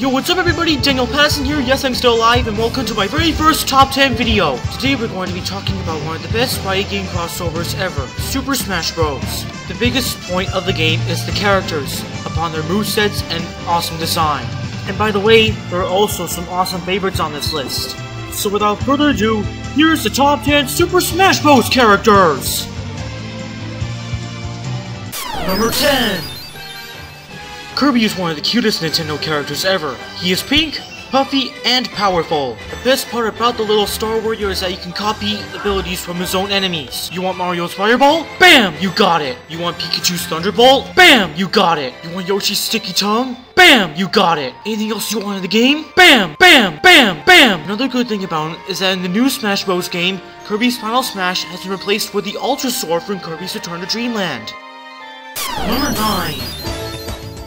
Yo, what's up everybody, Daniel Patterson here, yes I'm still alive, and welcome to my very first top 10 video. Today we're going to be talking about one of the best fighting game crossovers ever, Super Smash Bros. The biggest point of the game is the characters, upon their movesets and awesome design. And by the way, there are also some awesome favorites on this list. So without further ado, here's the top 10 Super Smash Bros. Characters! Number 10! Kirby is one of the cutest Nintendo characters ever. He is pink, puffy, and powerful. The best part about the little Star Warrior is that you can copy abilities from his own enemies. You want Mario's Fireball? Bam! You got it! You want Pikachu's Thunderbolt? Bam! You got it! You want Yoshi's Sticky Tongue? Bam! You got it! Anything else you want in the game? Bam! Bam! Bam! Bam! Another good thing about him is that in the new Smash Bros. Game, Kirby's Final Smash has been replaced with the Ultra Sword from Kirby's Return to Dreamland. Number 9.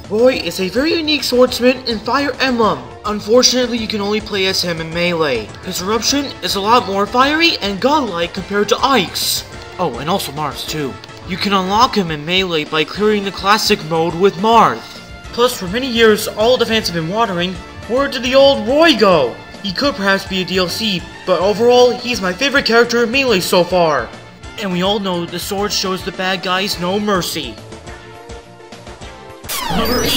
Roy is a very unique swordsman in Fire Emblem. Unfortunately, you can only play as him in Melee. His eruption is a lot more fiery and godlike compared to Ike's. Oh, and also Marth too. You can unlock him in Melee by clearing the classic mode with Marth. Plus, for many years, all the fans have been wondering, where did the old Roy go? He could perhaps be a DLC, but overall, he's my favorite character in Melee so far. And we all know the sword shows the bad guys no mercy. Number 8.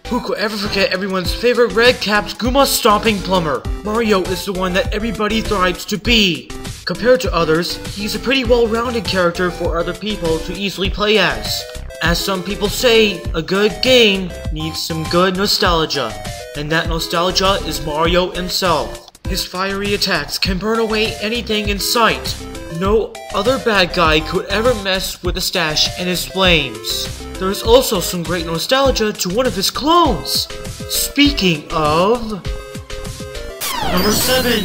Who could ever forget everyone's favorite red-capped Goomba-stomping plumber? Mario is the one that everybody thrives to be. Compared to others, he's a pretty well-rounded character for other people to easily play as. As some people say, a good game needs some good nostalgia, and that nostalgia is Mario himself. His fiery attacks can burn away anything in sight. No other bad guy could ever mess with the stash and his flames. There is also some great nostalgia to one of his clones. Speaking of... Number 7.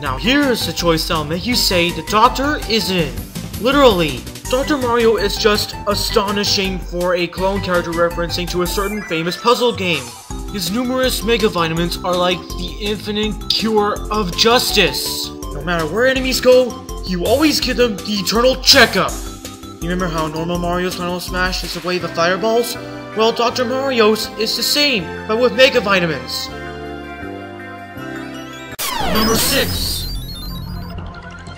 Now here's a choice that'll make you say the Doctor is in. Literally, Dr. Mario is just astonishing for a clone character referencing to a certain famous puzzle game. His numerous Mega Vitamins are like the infinite cure of justice. No matter where enemies go, you always give them the eternal checkup. You remember how normal Mario's Final Smash is a wave of fireballs? Well, Dr. Mario's is the same, but with Mega Vitamins. Number 6.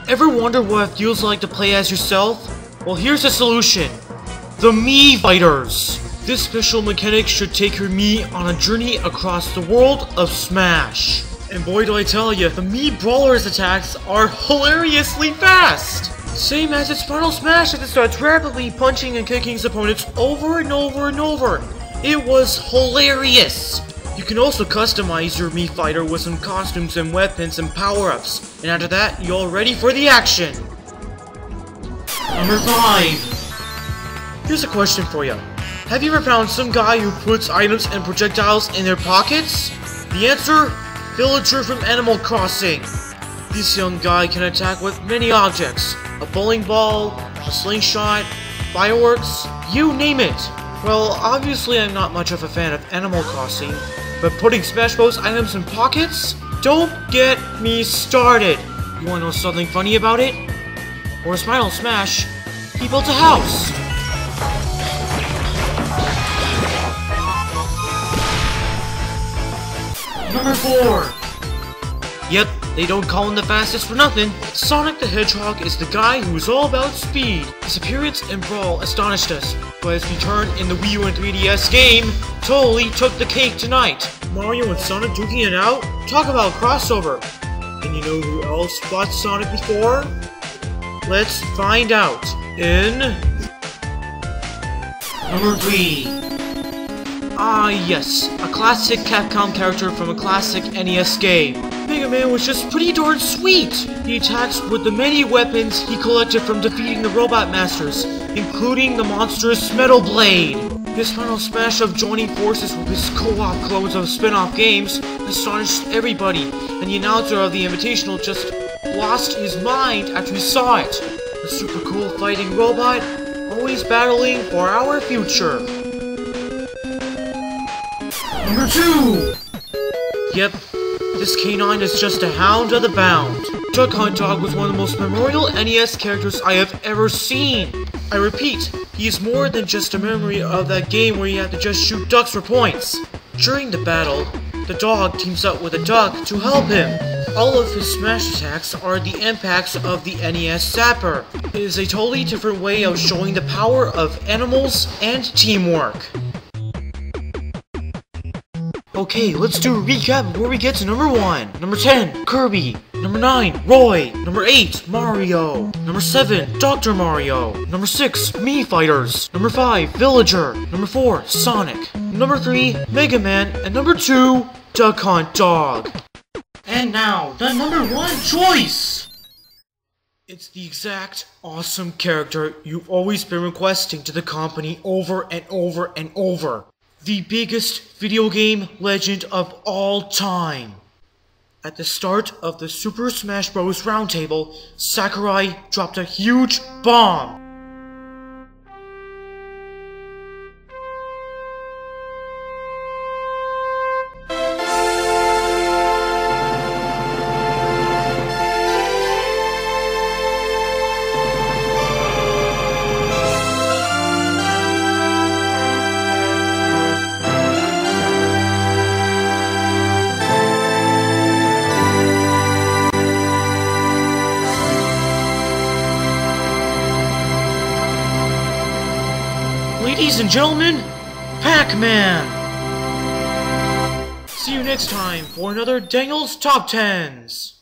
Ever wonder what it feels like to play as yourself? Well, here's the solution. The Mii Fighters. This special mechanic should take your Mii on a journey across the world of Smash. And boy do I tell you, the Mii Brawler's attacks are hilariously fast! Same as its Final Smash as it starts rapidly punching and kicking its opponents over and over and over. It was hilarious! You can also customize your Mii Fighter with some costumes and weapons and power-ups. And after that, you're all ready for the action! Number 5. Here's a question for you. Have you ever found some guy who puts items and projectiles in their pockets? The answer? Villager from Animal Crossing. This young guy can attack with many objects. A bowling ball, a slingshot, fireworks, you name it. Well, obviously I'm not much of a fan of Animal Crossing, but putting Smash Bros. Items in pockets? Don't get me started. You wanna know something funny about it? For his Final Smash, he built a house. Number 4. Yep, they don't call him the fastest for nothing. Sonic the Hedgehog is the guy who's all about speed. His appearance in Brawl astonished us, but his return in the Wii U and 3DS game totally took the cake tonight. Mario and Sonic duking it out? Talk about crossover. And you know who else fought Sonic before? Let's find out in... Number 3. Ah yes, a classic Capcom character from a classic NES game. Mega Man was just pretty darn sweet! He attacks with the many weapons he collected from defeating the Robot Masters, including the monstrous Metal Blade. His Final Smash of joining forces with his co-op clones of spin-off games astonished everybody, and the announcer of the Invitational just lost his mind after he saw it. A super cool fighting robot, always battling for our future. Number 2! Yep, this canine is just a hound of the bound. Duck Hunt Dog was one of the most memorable NES characters I have ever seen. I repeat, He is more than just a memory of that game where you have to just shoot ducks for points. During the battle, the dog teams up with a duck to help him. All of his smash attacks are the impacts of the NES Zapper. It is a totally different way of showing the power of animals and teamwork. Okay, let's do a recap before we get to number 1. Number 10, Kirby. Number 9, Roy. Number 8, Mario. Number 7, Dr. Mario. Number 6, Mii Fighters. Number 5, Villager. Number 4, Sonic. Number 3, Mega Man. And number 2, Duck Hunt Dog. And now, the number 1 choice! It's the exact awesome character you've always been requesting to the company over and over and over. The biggest video game legend of all time. At the start of the Super Smash Bros. Roundtable, Sakurai dropped a huge bomb. Ladies and gentlemen, Pac-Man! See you next time for another Daniel's Top 10s!